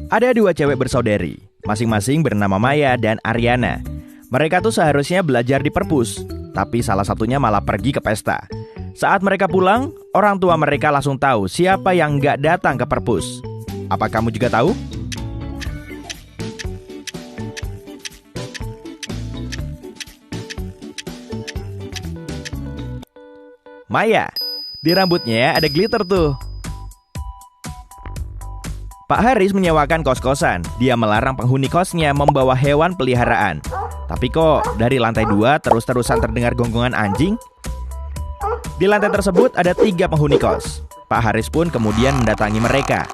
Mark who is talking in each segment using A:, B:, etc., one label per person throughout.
A: Ada dua cewek bersaudari, masing-masing bernama Maya dan Ariana. Mereka tuh seharusnya belajar di perpus, tapi salah satunya malah pergi ke pesta. Saat mereka pulang, orang tua mereka langsung tahu siapa yang nggak datang ke perpus. Apa kamu juga tahu? Maya, di rambutnya ada glitter tuh. Pak Haris menyewakan kos-kosan. Dia melarang penghuni kosnya membawa hewan peliharaan. Tapi kok dari lantai 2 terus-terusan terdengar gonggongan anjing? Di lantai tersebut ada 3 penghuni kos. Pak Haris pun kemudian mendatangi mereka.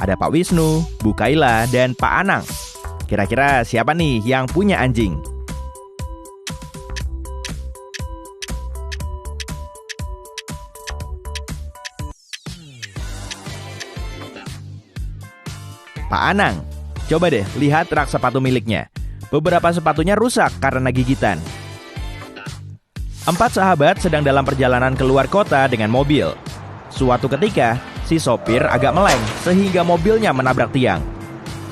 A: Ada Pak Wisnu, Bu Kaila, dan Pak Anang. Kira-kira siapa nih yang punya anjing? Pak Anang, coba deh lihat rak sepatu miliknya. Beberapa sepatunya rusak karena gigitan. 4 sahabat sedang dalam perjalanan keluar kota dengan mobil. Suatu ketika, si sopir agak meleng sehingga mobilnya menabrak tiang.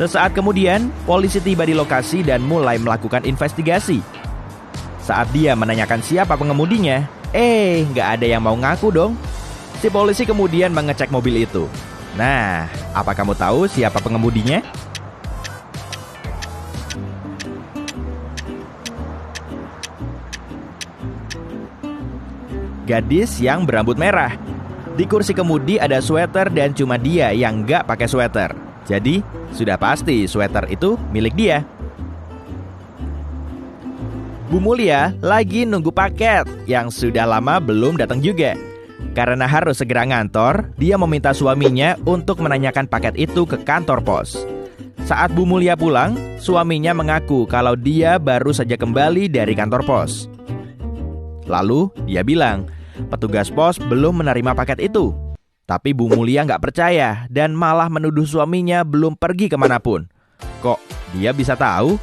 A: Sesaat kemudian, polisi tiba di lokasi dan mulai melakukan investigasi. Saat dia menanyakan siapa pengemudinya, nggak ada yang mau ngaku dong. Si polisi kemudian mengecek mobil itu. Nah, apa kamu tahu siapa pengemudinya? Gadis yang berambut merah. Di kursi kemudi ada sweater dan cuma dia yang nggak pakai sweater. Jadi, sudah pasti sweater itu milik dia. Bu Mulia lagi nunggu paket yang sudah lama belum datang juga. Karena harus segera ngantor, dia meminta suaminya untuk menanyakan paket itu ke kantor pos. Saat Bu Mulia pulang, suaminya mengaku kalau dia baru saja kembali dari kantor pos. Lalu dia bilang, petugas pos belum menerima paket itu. Tapi Bu Mulia nggak percaya dan malah menuduh suaminya belum pergi kemanapun. Kok dia bisa tahu?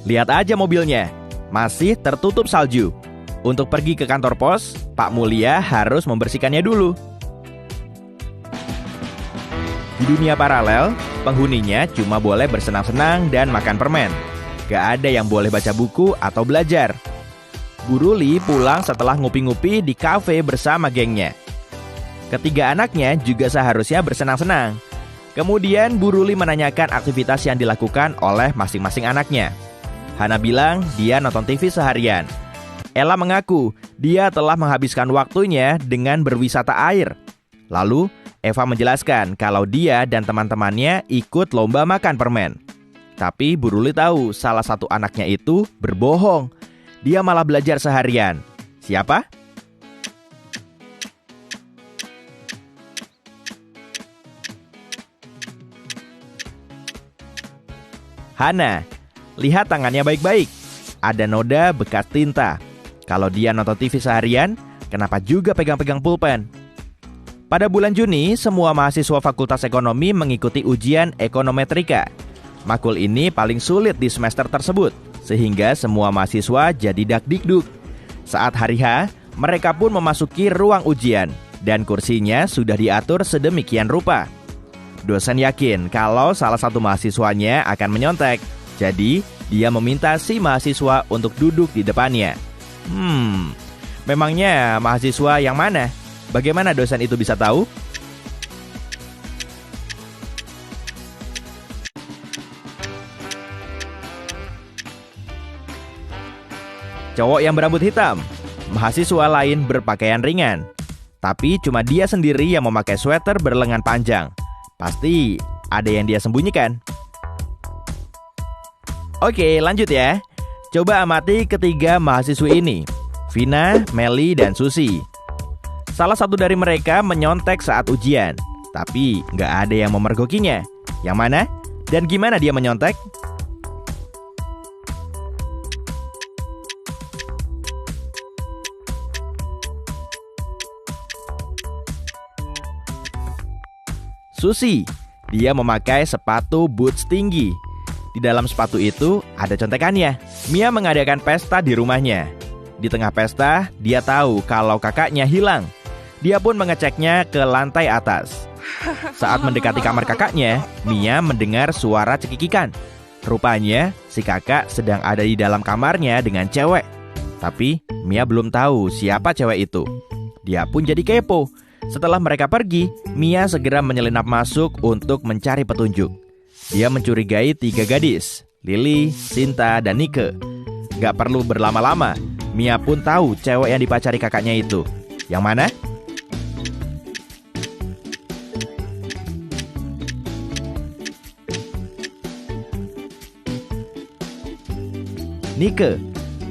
A: Lihat aja mobilnya, masih tertutup salju. Untuk pergi ke kantor pos, Pak Mulia harus membersihkannya dulu. Di dunia paralel, penghuninya cuma boleh bersenang-senang dan makan permen. Gak ada yang boleh baca buku atau belajar. Bu Ruli pulang setelah ngupi-ngupi di kafe bersama gengnya. Ketiga anaknya juga seharusnya bersenang-senang. Kemudian Bu Ruli menanyakan aktivitas yang dilakukan oleh masing-masing anaknya. Hana bilang dia nonton TV seharian. Ella mengaku dia telah menghabiskan waktunya dengan berwisata air. Lalu Eva menjelaskan kalau dia dan teman-temannya ikut lomba makan permen. Tapi Bu Ruli tahu salah satu anaknya itu berbohong. Dia malah belajar seharian. Siapa? Hana. Lihat tangannya baik-baik. Ada noda bekas tinta. Kalau dia nonton TV seharian, kenapa juga pegang-pegang pulpen? Pada bulan Juni, semua mahasiswa Fakultas Ekonomi mengikuti ujian ekonometrika. Makul ini paling sulit di semester tersebut, sehingga semua mahasiswa jadi dakdikduk. Saat hari H, mereka pun memasuki ruang ujian, dan kursinya sudah diatur sedemikian rupa. Dosen yakin kalau salah satu mahasiswanya akan menyontek. Jadi, dia meminta si mahasiswa untuk duduk di depannya. Memangnya mahasiswa yang mana? Bagaimana dosen itu bisa tahu? Cowok yang berambut hitam. Mahasiswa lain berpakaian ringan. Tapi cuma dia sendiri yang memakai sweater berlengan panjang. Pasti ada yang dia sembunyikan. Oke, lanjut ya. Coba amati ketiga mahasiswi ini, Vina, Meli, dan Susi. Salah satu dari mereka menyontek saat ujian, tapi nggak ada yang memergokinya. Yang mana? Dan gimana dia menyontek? Susi, dia memakai sepatu boots tinggi. Di dalam sepatu itu ada contekannya. Mia mengadakan pesta di rumahnya. Di tengah pesta, dia tahu kalau kakaknya hilang. Dia pun mengeceknya ke lantai atas. Saat mendekati kamar kakaknya, Mia mendengar suara cekikikan. Rupanya, si kakak sedang ada di dalam kamarnya dengan cewek. Tapi, Mia belum tahu siapa cewek itu. Dia pun jadi kepo. Setelah mereka pergi, Mia segera menyelinap masuk untuk mencari petunjuk. Dia mencurigai 3 gadis, Lily, Sinta, dan Nike. Gak perlu berlama-lama, Mia pun tahu cewek yang dipacari kakaknya itu. Yang mana? Nike.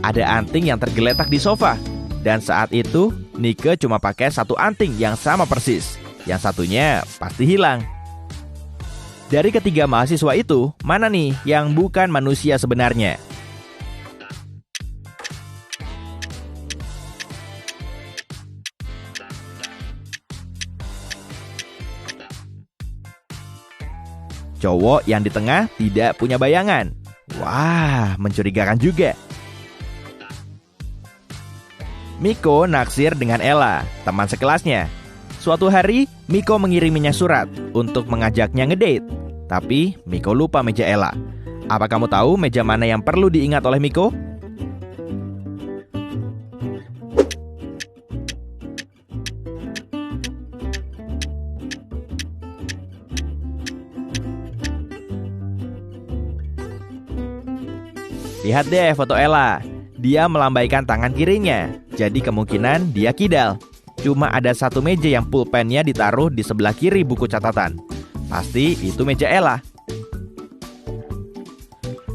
A: Ada anting yang tergeletak di sofa. Dan saat itu, Nike cuma pakai 1 anting yang sama persis. Yang satunya pasti hilang. Dari ketiga mahasiswa itu, mana nih yang bukan manusia sebenarnya? Cowok yang di tengah tidak punya bayangan. Wah, mencurigakan juga. Miko naksir dengan Ella, teman sekelasnya. Suatu hari, Miko mengiriminya surat untuk mengajaknya ngedate. Tapi, Miko lupa meja Ella. Apa kamu tahu meja mana yang perlu diingat oleh Miko? Lihat deh foto Ella. Dia melambaikan tangan kirinya, jadi kemungkinan dia kidal. Cuma ada 1 meja yang pulpennya ditaruh di sebelah kiri buku catatan. Pasti itu meja Ella.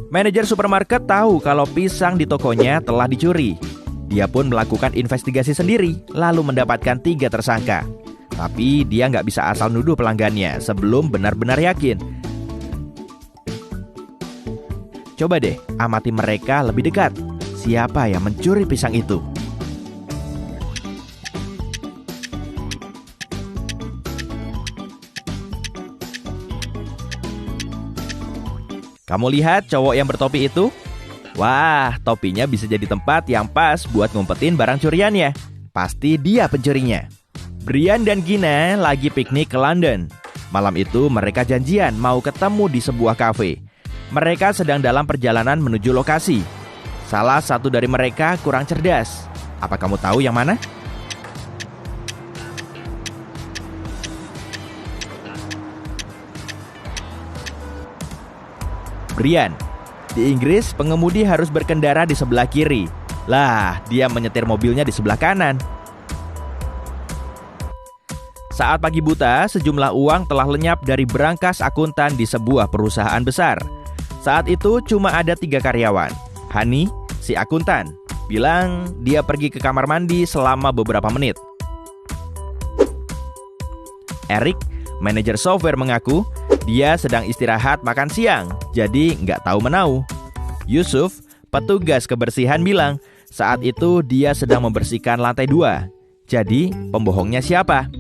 A: Manajer supermarket tahu kalau pisang di tokonya telah dicuri. Dia pun melakukan investigasi sendiri, lalu mendapatkan 3 tersangka. Tapi dia nggak bisa asal nuduh pelanggannya sebelum benar-benar yakin. Coba deh amati mereka lebih dekat. Siapa yang mencuri pisang itu? Kamu lihat cowok yang bertopi itu? Wah, topinya bisa jadi tempat yang pas buat ngumpetin barang curiannya. Pasti dia pencurinya. Brian dan Gina lagi piknik ke London. Malam itu mereka janjian mau ketemu di sebuah kafe. Mereka sedang dalam perjalanan menuju lokasi. Salah satu dari mereka kurang cerdas. Apa kamu tahu yang mana? Brian. Di Inggris, pengemudi harus berkendara di sebelah kiri. Lah, dia menyetir mobilnya di sebelah kanan. Saat pagi buta, sejumlah uang telah lenyap dari brankas akuntan di sebuah perusahaan besar. Saat itu cuma ada 3 karyawan. Hani, si akuntan, bilang dia pergi ke kamar mandi selama beberapa menit. Eric, manajer software, mengaku dia sedang istirahat makan siang, jadi nggak tahu menau. Yusuf, petugas kebersihan, bilang saat itu dia sedang membersihkan lantai 2. Jadi, pembohongnya siapa?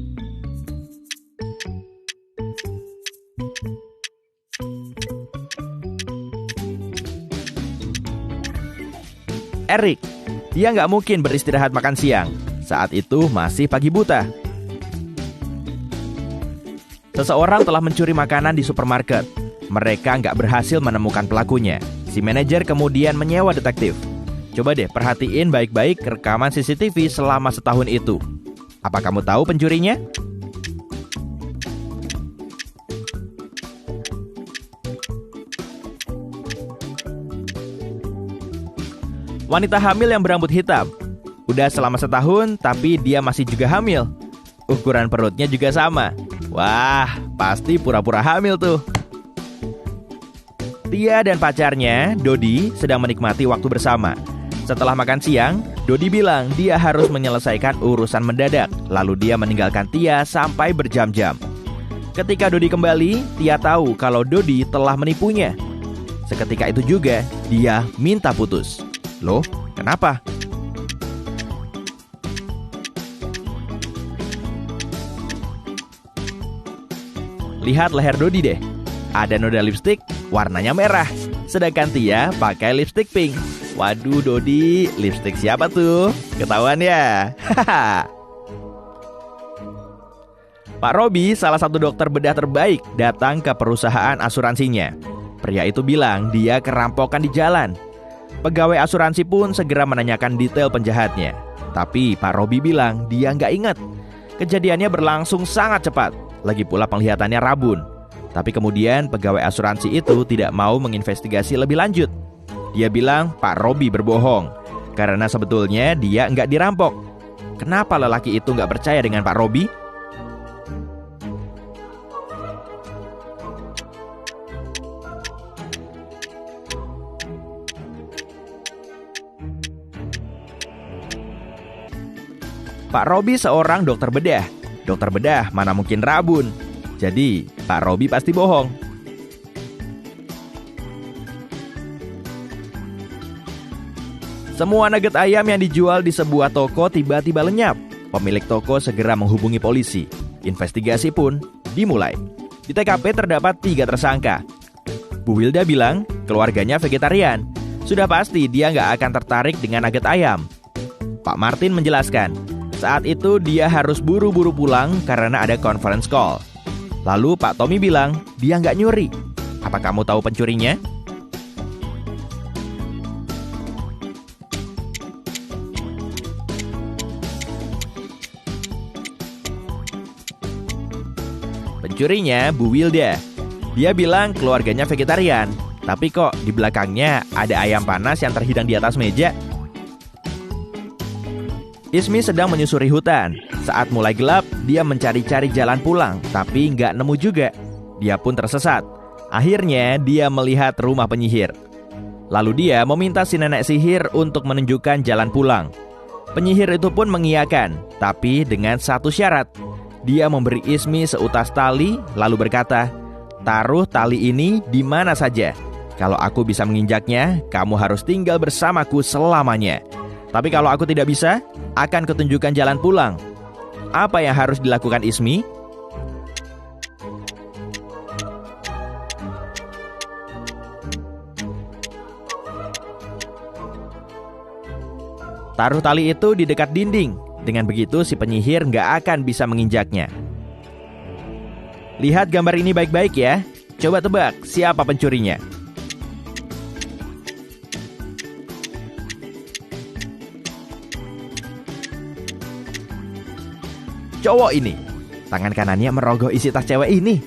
A: Eric. Dia nggak mungkin beristirahat makan siang. Saat itu masih pagi buta. Seseorang telah mencuri makanan di supermarket. Mereka nggak berhasil menemukan pelakunya. Si manajer kemudian menyewa detektif. Coba deh perhatiin baik-baik rekaman CCTV selama setahun itu. Apa kamu tahu pencurinya? Wanita hamil yang berambut hitam. Udah selama setahun, tapi dia masih juga hamil. Ukuran perutnya juga sama. Wah, pasti pura-pura hamil tuh. Tia dan pacarnya, Dodi, sedang menikmati waktu bersama. Setelah makan siang, Dodi bilang dia harus menyelesaikan urusan mendadak. Lalu dia meninggalkan Tia sampai berjam-jam. Ketika Dodi kembali, Tia tahu kalau Dodi telah menipunya. Seketika itu juga, dia minta putus. Loh, kenapa? Lihat leher Dodi deh. Ada noda lipstik, warnanya merah. Sedangkan Tia pakai lipstik pink. Waduh Dodi, lipstik siapa tuh? Ketahuan ya? Pak Robi, salah satu dokter bedah terbaik, datang ke perusahaan asuransinya. Pria itu bilang dia kerampokan di jalan. Pegawai asuransi pun segera menanyakan detail penjahatnya. Tapi Pak Robi bilang dia nggak ingat. Kejadiannya berlangsung sangat cepat, lagi pula penglihatannya rabun. Tapi kemudian pegawai asuransi itu tidak mau menginvestigasi lebih lanjut. Dia bilang Pak Robi berbohong, karena sebetulnya dia nggak dirampok. Kenapa lelaki itu nggak percaya dengan Pak Robi? Pak Robi seorang dokter bedah. Dokter bedah mana mungkin rabun. Jadi Pak Robi pasti bohong. Semua nugget ayam yang dijual di sebuah toko tiba-tiba lenyap. Pemilik toko segera menghubungi polisi. Investigasi pun dimulai. Di TKP terdapat 3 tersangka. Bu Wilda bilang keluarganya vegetarian. Sudah pasti dia nggak akan tertarik dengan nugget ayam. Pak Martin menjelaskan, saat itu dia harus buru-buru pulang karena ada conference call. Lalu Pak Tommy bilang dia nggak nyuri. Apa kamu tahu pencurinya? Pencurinya Bu Wilda. Dia bilang keluarganya vegetarian, tapi kok di belakangnya ada ayam panas yang terhidang di atas meja. Ismi sedang menyusuri hutan. Saat mulai gelap, dia mencari-cari jalan pulang, tapi nggak nemu juga. Dia pun tersesat. Akhirnya, dia melihat rumah penyihir. Lalu dia meminta si nenek sihir untuk menunjukkan jalan pulang. Penyihir itu pun mengiyakan, tapi dengan satu syarat. Dia memberi Ismi seutas tali, lalu berkata, "Taruh tali ini di mana saja. Kalau aku bisa menginjaknya, kamu harus tinggal bersamaku selamanya. Tapi kalau aku tidak bisa, akan kutunjukkan jalan pulang." Apa yang harus dilakukan Ismi? Taruh tali itu di dekat dinding. Dengan begitu si penyihir nggak akan bisa menginjaknya. Lihat gambar ini baik-baik ya. Coba tebak siapa pencurinya. Cowok ini. Tangan kanannya merogoh isi tas cewek ini.